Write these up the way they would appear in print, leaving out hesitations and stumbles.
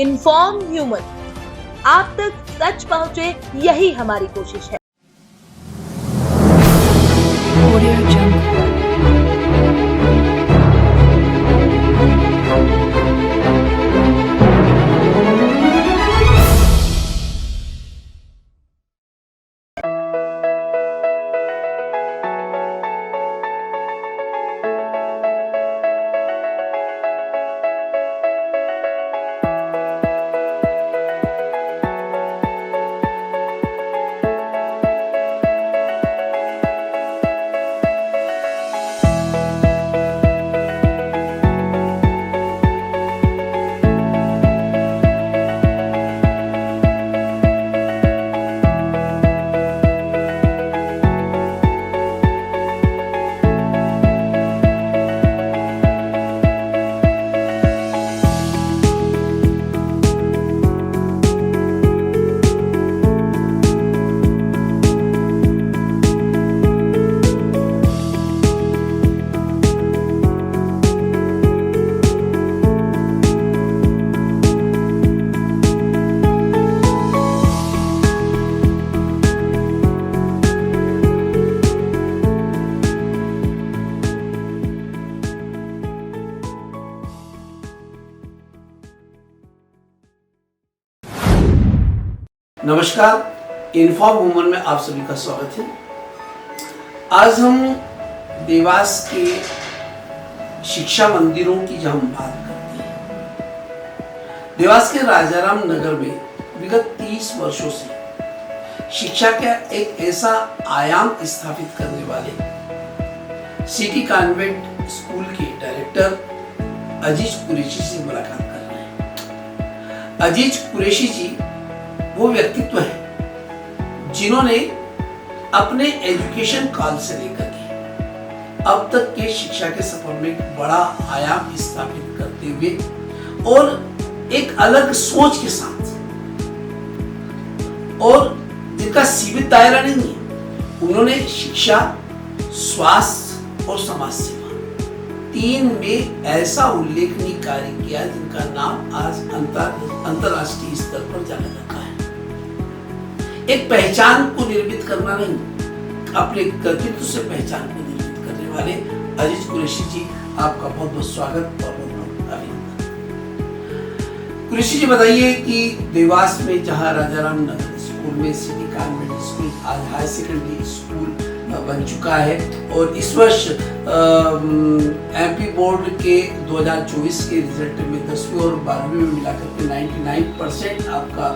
Inform human, आप तक सच पहुंचे, यही हमारी कोशिश है। नमस्कार, इन्फॉर्म वुमन में आप सभी का स्वागत है। आज हम देवास के शिक्षा मंदिरों की जब हम बात करते हैं, देवास के राजाराम नगर में विगत 30 वर्षों से शिक्षा का एक ऐसा आयाम स्थापित करने वाले सिटी कॉन्वेंट स्कूल के डायरेक्टर अजीज कुरैशी से मुलाकात कर रहे हैं। अजीज कुरैशी जी वो व्यक्तित्व है जिन्होंने अपने एजुकेशन काल से लेकर के अब तक के शिक्षा के सफर में बड़ा आयाम स्थापित करते हुए और एक अलग सोच के साथ, और जिनका सीमित दायरा नहीं है, उन्होंने शिक्षा, स्वास्थ्य और समाज सेवा 3 में ऐसा उल्लेखनीय कार्य किया जिनका नाम आज अंतरराष्ट्रीय स्तर पर जाना जाता है। एक पहचान को निर्मित करना नहीं, अपने कृतित्व से पहचान को निर्मित करने वाले अजीज कुरैशी जी, आपका बहुत बहुत स्वागत और बहुत बहुत अभिनंदन। कुरैशी जी, बताइए कि देवास में जहां राजाराम नगर स्कूल में सिटी कॉन्वेंट स्कूल आज हाई सेकेंडरी स्कूल बन चुका है, और इस वर्ष एमपी बोर्ड के 2024 के रिजल्ट में 10वीं और 12वीं में मिलाकर के 99% आपका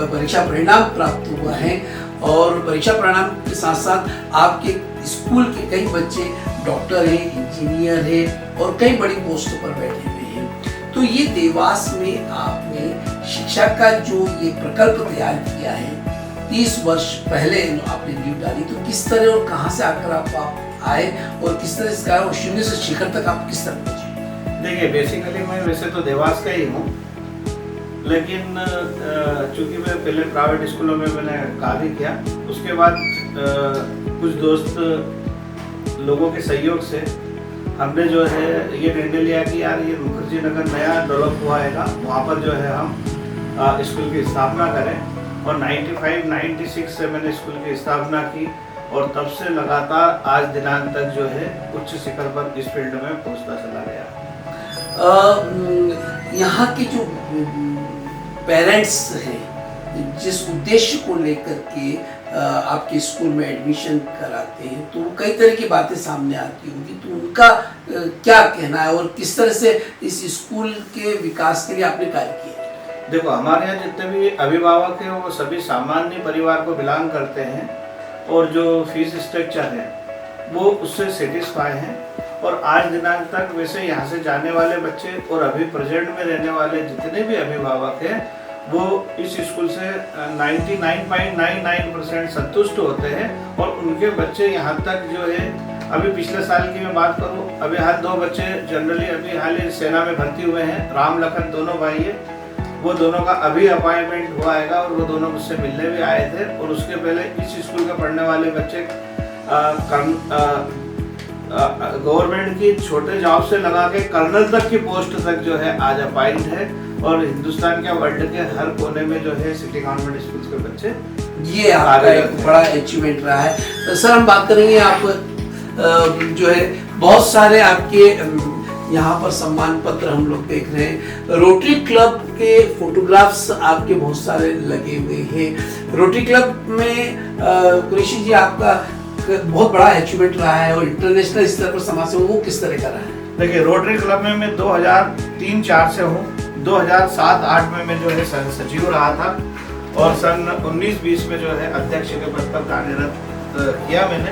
परीक्षा परिणाम प्राप्त हुआ है। और परीक्षा परिणाम के साथ साथ आपके स्कूल के कई बच्चे डॉक्टर हैं, इंजीनियर हैं और कई बड़ी पोस्टों पर बैठे हुए हैं। तो ये देवास में आपने शिक्षा का जो ये प्रकल्प तैयार किया है, 30 वर्ष पहले आपने नींव डाली, तो किस तरह और कहां से आकर आप आए और किस तरह इसका शून्य से शिखर तक आप किस तरह पहुंचे? देखिए, बेसिकली मैं वैसे तो देवास का ही हूँ, लेकिन चूंकि मैं पहले प्राइवेट स्कूलों में मैंने कार्य किया, उसके बाद कुछ दोस्त लोगों के सहयोग से हमने जो है ये निर्णय लिया कि यार ये मुखर्जी नगर नया डेवलप हुआ है, वहाँ पर जो है हम स्कूल की स्थापना करें। और 95-96 से मैंने स्कूल की स्थापना की, और तब से लगातार आज दिनांक तक जो है उच्च शिखर पर इस फील्ड में पहुंचता चला गया। यहाँ के जो पेरेंट्स हैं, जिस उद्देश्य को लेकर के आपके स्कूल में एडमिशन कराते हैं, तो कई तरह की बातें सामने आती होंगी, तो उनका क्या कहना है और किस तरह से इस स्कूल के विकास के लिए आपने कार्य किया? देखो, हमारे यहाँ जितने भी अभिभावक हैं वो सभी सामान्य परिवार को बिलोंग करते हैं, और जो फीस स्ट्रक्चर है वो उससे सेटिस्फाई हैं। और आज दिनांक तक वैसे यहाँ से जाने वाले बच्चे और अभी प्रेजेंट में रहने वाले जितने भी अभिभावक हैं वो इस स्कूल से 99.99% संतुष्ट होते हैं, और उनके बच्चे यहाँ तक जो है, अभी पिछले साल की मैं बात करूँ, अभी हाल 2 बच्चे जनरली अभी हाल ही सेना में भर्ती हुए हैं, राम लखन दोनों भाई है, वो दोनों का अभी अपॉइंटमेंट हुआ है और वो दोनों मुझसे मिलने भी आए थे। और उसके पहले इस स्कूल के पढ़ने वाले बच्चे गवर्नमेंट की छोटे जॉब से लगा के कर्नल तक की पोस्ट तक जो है आज अपाइंड है, और हिंदुस्तान के वर्ल्ड के हर कोने में जो है सिटी गवर्नमेंट स्कूल के बच्चे ये आपका एक बड़ा अचीवमेंट रहा है। तो सर हम बात करेंगे आप जो है बहुत सारे आपके यहाँ पर सम्मान पत्र हम लोग देख रहे हैं। रोटरी क्लब के फोटोग्राफ्स आपके बहुत सारे लगे हुए हैं। रोटरी क्लब में कुरैशी जी आपका बहुत बड़ा अचीवमेंट रहा है और इंटरनेशनल स्तर पर समाज सेवा वो किस तरह का रहा है? देखिए, रोटरी क्लब में मैं 2003-04 से हूँ। 2007-08 में मैं जो है सचिव रहा था और सन 19-20 में जो है अध्यक्ष के पद पर कार्यरत किया मैंने।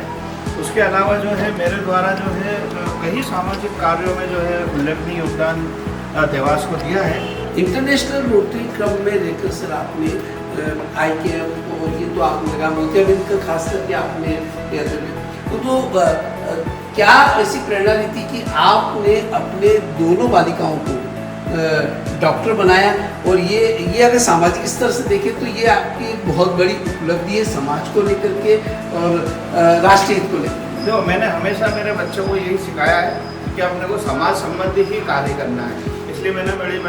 उसके अलावा जो है मेरे द्वारा जो है कई सामाजिक कार्यों में जो है उल्लेखनीय योगदान देवास को दिया है। इंटरनेशनल रोटरी क्लब में रहकर सर आपने IKM और ये तो आपने लगा मोतियाबिंद का खास करके आपने तो क्या ऐसी प्रेरणा ली थी कि आपने अपने दोनों बालिकाओं को डॉक्टर बनाया? और ये अगर सामाजिक स्तर से देखें तो ये आपकी बहुत बड़ी उपलब्धि है समाज को लेकर के और राष्ट्रीय हित को लेकर। जो मैंने हमेशा मेरे बच्चों को यही सिखाया है कि अपने को समाज संबंधी ही कार्य करना है। इसलिए मैंने बड़ी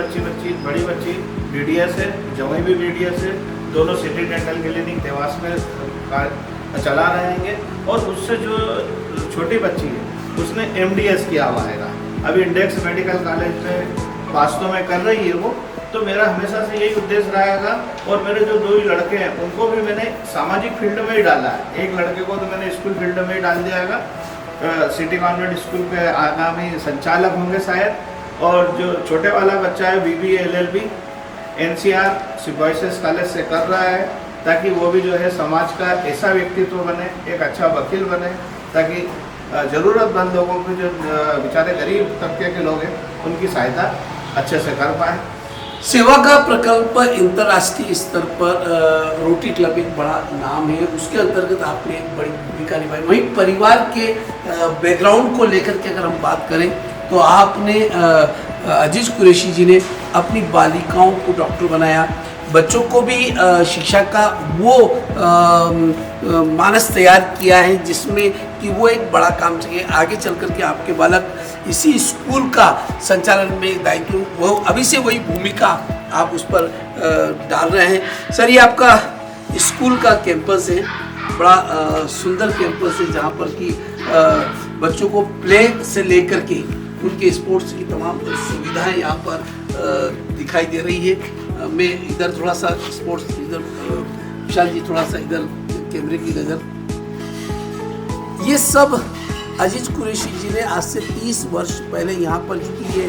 बच्ची BDS है, जवाई भी BDS है, दोनों सिटी डेंटल क्लिनिक देवास में चला रहेंगे। और उससे जो छोटी बच्ची है उसने MDS किया हुआ है, अभी इंडेक्स मेडिकल कॉलेज में वास्तव में कर रही है वो। तो मेरा हमेशा से यही उद्देश्य रहेगा। और मेरे जो 2 लड़के हैं उनको भी मैंने सामाजिक फील्ड में ही डाला है। एक लड़के को तो मैंने स्कूल फील्ड में ही डाल दिया है, सिटी गवर्नमेंट स्कूल के आगामी संचालक होंगे शायद। और जो छोटे वाला बच्चा है BBA LLB NCR boys college से कर रहा है, ताकि वो भी जो है समाज का ऐसा व्यक्तित्व बने, एक अच्छा वकील बने, ताकि ज़रूरतमंद लोगों के जो बेचारे गरीब तबके के लोग हैं उनकी सहायता अच्छे से कर पाए। सेवा का प्रकल्प अंतर्राष्ट्रीय स्तर पर रोटरी क्लब एक बड़ा नाम है, उसके अंतर्गत आपने एक बड़ी भूमिका निभाई। वहीं परिवार के बैकग्राउंड को लेकर के अगर हम बात करें तो आपने अजीज कुरैशी जी ने अपनी बालिकाओं को डॉक्टर बनाया, बच्चों को भी शिक्षा का वो मानस तैयार किया है जिसमें कि वो एक बड़ा काम चाहिए। आगे चल कर के आपके बालक इसी स्कूल का संचालन में दायित्व वो अभी से वही भूमिका आप उस पर डाल रहे हैं। सर ये आपका स्कूल का कैंपस है, बड़ा सुंदर कैंपस है जहाँ पर कि बच्चों को प्ले से लेकर के उनके स्पोर्ट्स की तमाम सुविधाएं यहाँ पर दिखाई दे रही है। मैं इधर थोड़ा सा स्पोर्ट्स इधर विशाल जी थोड़ा सा इधर कैमरे की नज़र, ये सब अजीज कुरैशी जी ने आज से 30 वर्ष पहले यहाँ पर, क्योंकि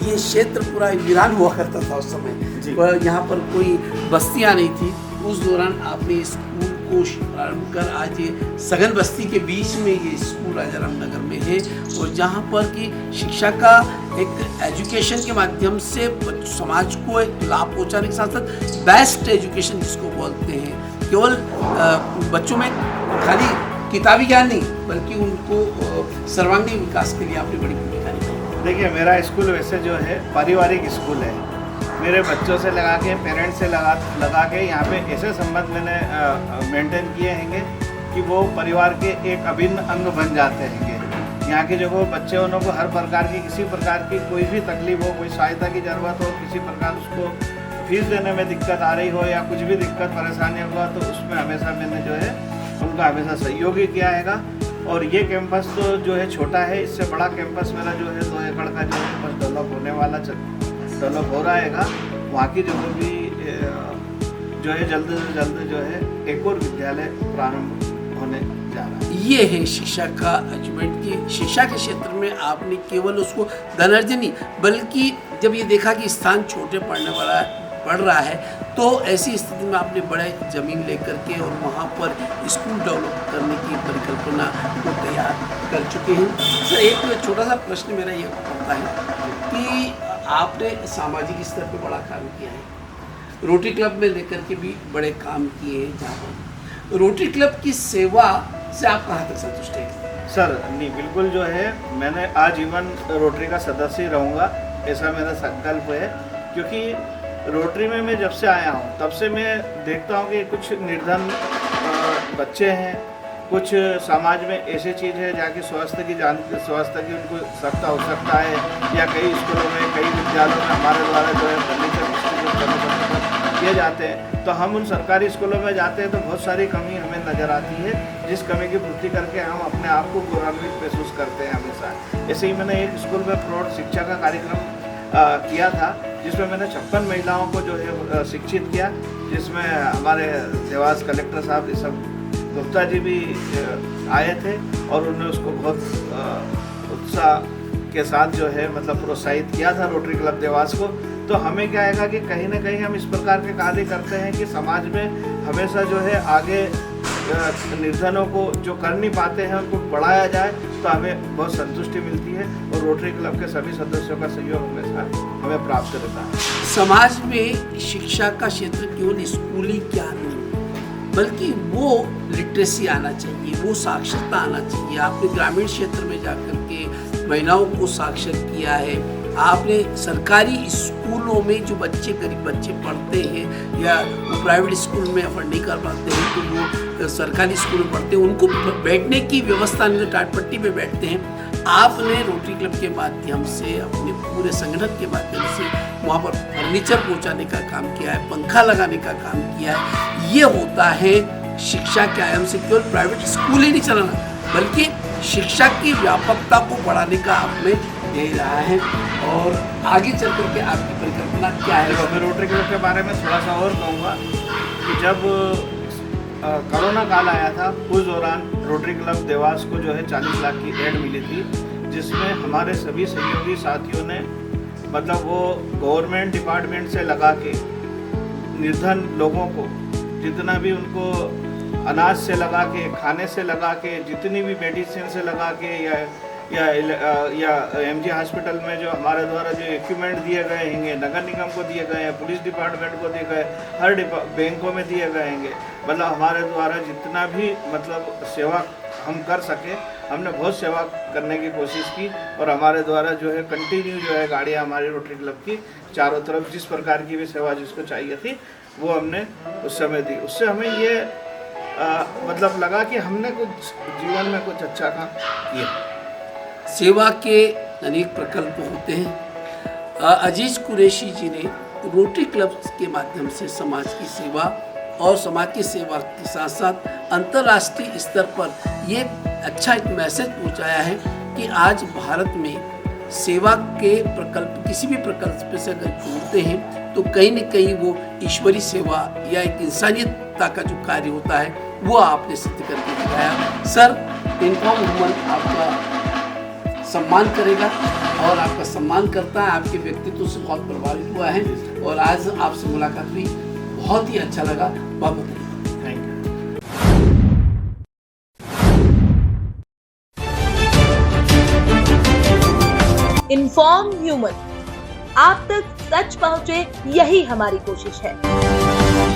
ये क्षेत्र पूरा वीरान हुआ करता था उस समय, यहाँ पर कोई बस्तियाँ नहीं थी। उस दौरान आपने स्कूल को प्रारंभ कर आज ये सघन बस्ती के बीच में ये स्कूल राजाराम नगर में है, और जहाँ पर कि शिक्षा का एक एजुकेशन के माध्यम से समाज को एक लाभ पहुँचाने के साथ साथ बेस्ट एजुकेशन जिसको बोलते हैं, केवल बच्चों में खाली किताबी ज्ञान नहीं बल्कि उनको सर्वांगीण विकास के लिए आपने बड़ी भूमिका निभाई। देखिए, मेरा स्कूल वैसे जो है पारिवारिक स्कूल है। मेरे बच्चों से लगा के, पेरेंट्स से लगा के यहाँ पे ऐसे संबंध मैंने मेंटेन किए हैंगे कि वो परिवार के एक अभिन्न अंग बन जाते हैंगे। यहाँ के जो वो बच्चे उनको हर प्रकार की किसी प्रकार की कोई भी तकलीफ हो, कोई सहायता की ज़रूरत हो, किसी प्रकार उसको फीस देने में दिक्कत आ रही हो या कुछ भी दिक्कत परेशानी हुआ तो उसमें हमेशा मैंने जो है उनका हमेशा सहयोग ही किया हैगा। और ये कैंपस तो जो है छोटा है, इससे बड़ा कैंपस मेरा जो है 2 एकड़ का जो है बस डेवलप होने वाला डेवलप हो रहा है। वहाँ की जो भी जो है जल्द से जल्द जो है एक और विद्यालय प्रारंभ होने जा रहा है। ये है शिक्षा का अचीवमेंट की शिक्षा के क्षेत्र में आपने केवल उसको धनार्जन नहीं बल्कि जब ये देखा कि स्थान छोटे पड़ रहा है तो ऐसी स्थिति में आपने बड़े ज़मीन लेकर के और वहाँ पर स्कूल डेवलप करने की परिकल्पना को तैयार कर चुके हैं। सर एक छोटा सा प्रश्न मेरा ये होता है कि आपने सामाजिक स्तर पर बड़ा काम किया है, रोटरी क्लब में लेकर के भी बड़े काम किए हैं, जहाँ पर रोटरी क्लब की सेवा से आप कहाँ तक संतुष्ट हैं? सर नहीं, बिल्कुल जो है मैंने आजीवन रोटरी का सदस्य रहूँगा, ऐसा मेरा संकल्प है। क्योंकि रोटरी में मैं जब से आया हूँ तब से मैं देखता हूँ कि कुछ निर्धन बच्चे हैं कुछ समाज में ऐसी चीज़ है जाके स्वास्थ्य की उनको सख्त आवश्यकता है, या कई स्कूलों में कई विद्यालयों में हमारे द्वारा जो है फर्नीचर किए जाते हैं, तो हम उन सरकारी स्कूलों में जाते हैं तो बहुत सारी कमी हमें नज़र आती है, जिस कमी की पूर्ति करके हम अपने आप को गौरवान्वित महसूस करते हैं हमेशा। ऐसे ही मैंने एक स्कूल में प्रौढ़ शिक्षा का कार्यक्रम किया था, जिसमें मैंने 56 महिलाओं को जो है शिक्षित किया, जिसमें हमारे देवास कलेक्टर साहब ऋषभ गुप्ता जी भी आए थे और उन्होंने उसको बहुत उत्साह के साथ जो है मतलब प्रोत्साहित किया था रोटरी क्लब देवास को। तो हमें क्या आएगा कि कहीं ना कहीं हम इस प्रकार के कार्य करते हैं कि समाज में हमेशा जो है आगे निर्धनों को जो कर नहीं पाते हैं उनको बढ़ाया जाए, तो हमें बहुत संतुष्टि मिलती है और रोटरी क्लब के सभी सदस्यों का सहयोग हमेशा हमें प्राप्त रहता है। समाज में शिक्षा का क्षेत्र केवल स्कूली ज्ञान नहीं, बल्कि वो लिटरेसी आना चाहिए, वो साक्षरता आना चाहिए। आपने ग्रामीण क्षेत्र में जाकर के महिलाओं को साक्षर किया है, आपने सरकारी स्कूलों में जो बच्चे गरीब बच्चे पढ़ते हैं या वो प्राइवेट स्कूल में अफोर्ड नहीं कर पाते हैं तो वो सरकारी स्कूल में पढ़ते हैं, उनको बैठने की व्यवस्था नहीं, टाटपट्टी पे बैठते हैं। आपने रोटरी क्लब के माध्यम से अपने पूरे संगठन के माध्यम से वहाँ पर फर्नीचर पहुँचाने का काम किया है, पंखा लगाने का काम किया है। ये होता है शिक्षा के आयाम से केवल प्राइवेट स्कूल ही नहीं चलाना, बल्कि शिक्षा की व्यापकता को बढ़ाने का आपने दे रहा है। और आगे चल करके आपकी परिकल्पना क्या है? मैं रोटरी क्लब के बारे में थोड़ा सा और कहूँगा कि जब कोरोना काल आया था, उस दौरान रोटरी क्लब देवास को जो है 40 लाख की एड मिली थी, जिसमें हमारे सभी सहयोगी साथियों ने मतलब वो गवर्नमेंट डिपार्टमेंट से लगा के निर्धन लोगों को जितना भी उनको अनाज से लगा के, खाने से लगा के, जितनी भी मेडिसिन से लगा के या एमजी हॉस्पिटल में जो हमारे द्वारा जो इक्विपमेंट दिए गए हैं, नगर निगम को दिए गए हैं, पुलिस डिपार्टमेंट को दिए गए, हर बैंकों में दिए गए हैं, मतलब हमारे द्वारा जितना भी मतलब सेवा हम कर सके, हमने बहुत सेवा करने की कोशिश की। और हमारे द्वारा जो है कंटिन्यू जो है गाड़ियाँ हमारी रोटरी क्लब की चारों तरफ जिस प्रकार की भी सेवा जिसको चाहिए थी वो हमने उस समय दी। उससे हमें ये मतलब लगा कि हमने कुछ जीवन में कुछ अच्छा काम किया। सेवा के अनेक प्रकल्प होते हैं। अजीज कुरैशी जी ने रोटरी क्लब के माध्यम से समाज की सेवा और समाज की सेवा के साथ साथ अंतर्राष्ट्रीय स्तर पर ये अच्छा एक मैसेज पहुंचाया है कि आज भारत में सेवा के प्रकल्प किसी भी प्रकल्प से अगर जोड़ते हैं तो कहीं न कहीं वो ईश्वरीय सेवा या एक इंसानियतता का जो कार्य होता है वो आपने सिद्ध करके दिखाया। सर, इनफॉर्म वुमन आपका सम्मान करेगा और आपका सम्मान करता है, आपके व्यक्तित्व से बहुत प्रभावित हुआ है और आज आपसे मुलाकात हुई, बहुत ही अच्छा लगा। बहुत बहुत इन्फॉर्म ह्यूमन, आप तक सच पहुंचे, यही हमारी कोशिश है।